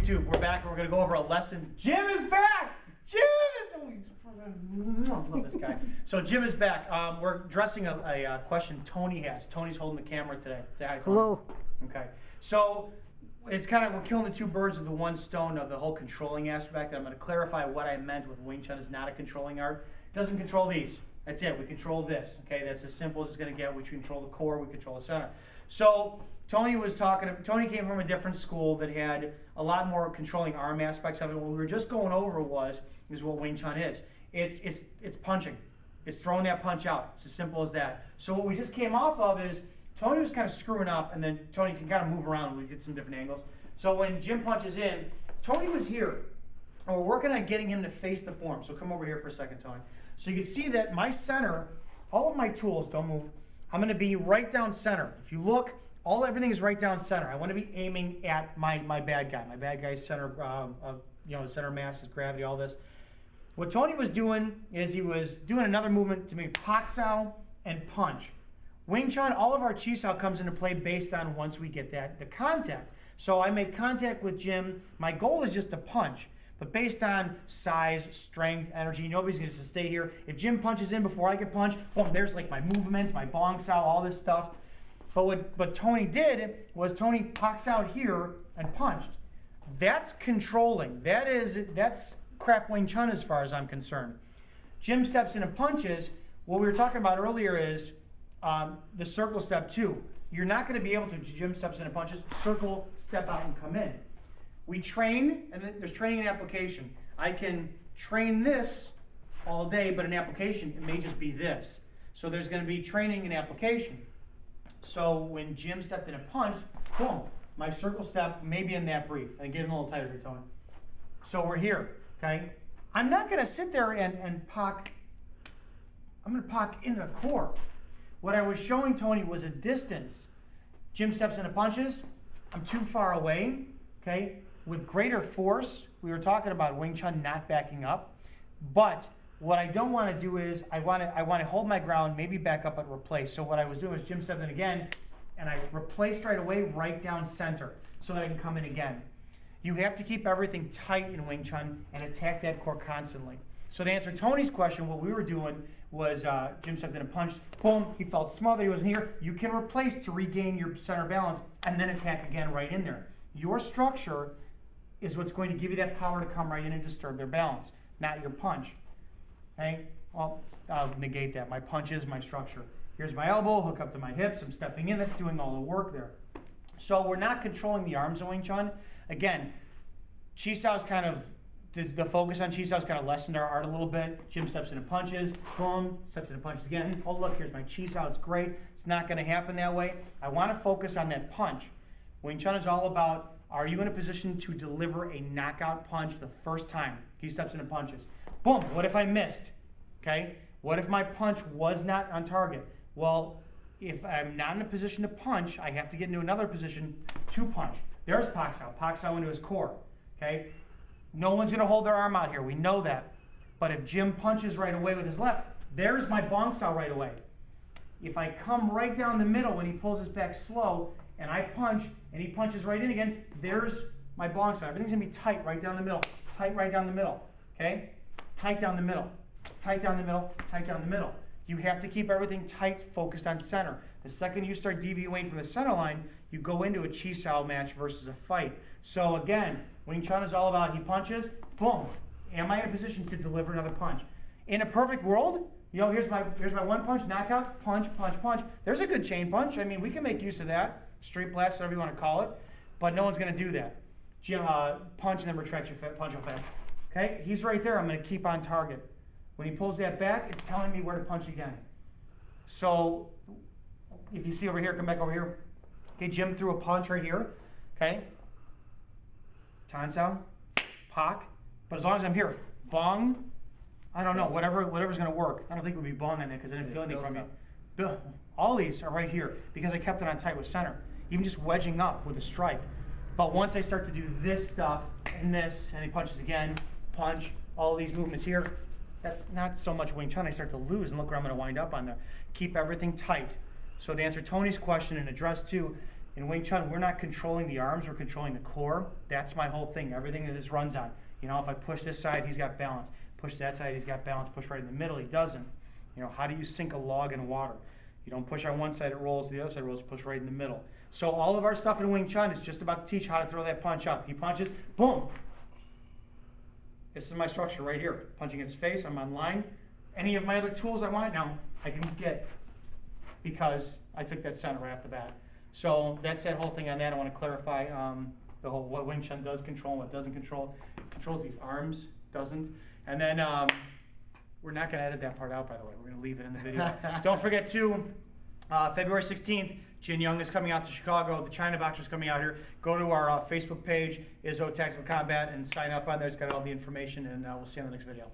YouTube? We're back and we're going to go over a lesson. Jim is back! Jim is... I love this guy. So Jim is back. We're addressing a question Tony has. Tony's holding the camera today. Say hi, Tony. Hello. Okay. So it's kind of, we're killing the two birds with the one stone of the whole controlling aspect. I'm going to clarify what I meant with Wing Chun is not a controlling art. It doesn't control these. That's it. We control this. Okay, that's as simple as it's going to get. We control the core. We control the center. So Tony came from a different school that had a lot more controlling arm aspects of it. What we were just going over is what Wing Chun is. It's punching. It's throwing that punch out. It's as simple as that. So what we just came off of is Tony was kind of screwing up, and then Tony can kind of move around. We get some different angles. So when Jim punches in, Tony was here, and we're working on getting him to face the form. So come over here for a second, Tony. So you can see that my center, all of my tools, don't move, I'm going to be right down center. If you look, everything is right down center. I want to be aiming at my bad guy. My bad guy's center, the center mass, his gravity, all this. What Tony was doing is he was doing another movement to make pak sao and punch. Wing Chun, all of our chi sao comes into play based on once we get the contact. So I make contact with Jim. My goal is just to punch. But based on size, strength, energy, nobody's going to stay here. If Jim punches in before I get punched, boom, there's like my movements, my bong sao, all this stuff. But what Tony did was Tony poks out here and punched. That's controlling. That's crap Wing Chun as far as I'm concerned. Jim steps in and punches. What we were talking about earlier is the circle step 2. You're not going to be able to, Jim steps in and punches, circle, step out and come in. We train, and there's training and application. I can train this all day, but in application, it may just be this. So there's going to be training and application. So when Jim stepped in and punched, boom, my circle step may be in that brief. And get him a little tighter here, Tony. So we're here, okay? I'm not going to sit there and pock. I'm going to pock into the core. What I was showing Tony was a distance. Jim steps in and punches. I'm too far away, okay? With greater force, we were talking about Wing Chun not backing up. But what I don't want to do is I want to hold my ground, maybe back up but replace. So what I was doing was Jim stepped in again, and I replaced right away right down center so that I can come in again. You have to keep everything tight in Wing Chun and attack that core constantly. So to answer Tony's question, what we were doing was Jim stepped in and punched, boom, he felt smothered, he wasn't here. You can replace to regain your center balance and then attack again right in there. Your structure is what's going to give you that power to come right in and disturb their balance, not your punch. Okay? Well, I'll negate that. My punch is my structure. Here's my elbow, hook up to my hips, I'm stepping in, that's doing all the work there. So we're not controlling the arms in Wing Chun. Again, chi sao is kind of, the focus on chi sao is kind of lessened our art a little bit. Jim steps in and punches, boom, steps in and punches again. Oh look, here's my chi sao, it's great. It's not going to happen that way. I want to focus on that punch. Wing Chun is all about, are you in a position to deliver a knockout punch the first time he steps in and punches? Boom, what if I missed? Okay, what if my punch was not on target? Well, if I'm not in a position to punch, I have to get into another position to punch. There's pak sao into his core, okay? No one's gonna hold their arm out here, we know that. But if Jim punches right away with his left, there's my bong sao right away. If I come right down the middle when he pulls his back slow, and I punch, and he punches right in again, there's my bong sao. Everything's gonna be tight right down the middle, tight right down the middle, okay? Tight down the middle, tight down the middle, tight down the middle. You have to keep everything tight, focused on center. The second you start deviating from the center line, you go into a chi sao match versus a fight. So again, Wing Chun is all about he punches, boom. Am I in a position to deliver another punch? In a perfect world, you know, here's my one punch, knockout, punch, punch, punch. There's a good chain punch. I mean, we can make use of that. Street blast, whatever you want to call it. But no one's going to do that. Punch and then retract your punch real fast. Okay, he's right there. I'm going to keep on target. When he pulls that back, it's telling me where to punch again. So if you see over here, come back over here. Okay, Jim threw a punch right here. Okay. Tan sao, pak. But as long as I'm here, bong, I don't know, whatever's going to work. I don't think it would be bong in there because I didn't feel anything from you. Bill, all these are right here because I kept it on tight with center. Even just wedging up with a strike. But once I start to do this stuff and this, and he punches again, punch, all these movements here, that's not so much Wing Chun. I start to lose, and look where I'm going to wind up on there. Keep everything tight. So to answer Tony's question and address too, In Wing Chun, we're not controlling the arms, we're controlling the core. That's my whole thing, everything that this runs on. You know, if I push this side, he's got balance. Push that side, he's got balance. Push right in the middle, he doesn't. You know, how do you sink a log in water? You don't push on one side, it rolls, the other side rolls, push right in the middle. So all of our stuff in Wing Chun is just about to teach how to throw that punch up. He punches, boom! This is my structure right here. Punching in his face, I'm on line. Any of my other tools I want now, I can get because I took that center right off the bat. So that's that whole thing on that. I want to clarify the whole what Wing Chun does control, what doesn't control. It controls these arms, doesn't. And then we're not going to edit that part out, by the way. We're going to leave it in the video. Don't forget to, February 16th, Jin Young is coming out to Chicago. The China Boxer's coming out here. Go to our Facebook page, Izzo Tactical Combat, and sign up on there. It's got all the information, and we'll see you on the next video.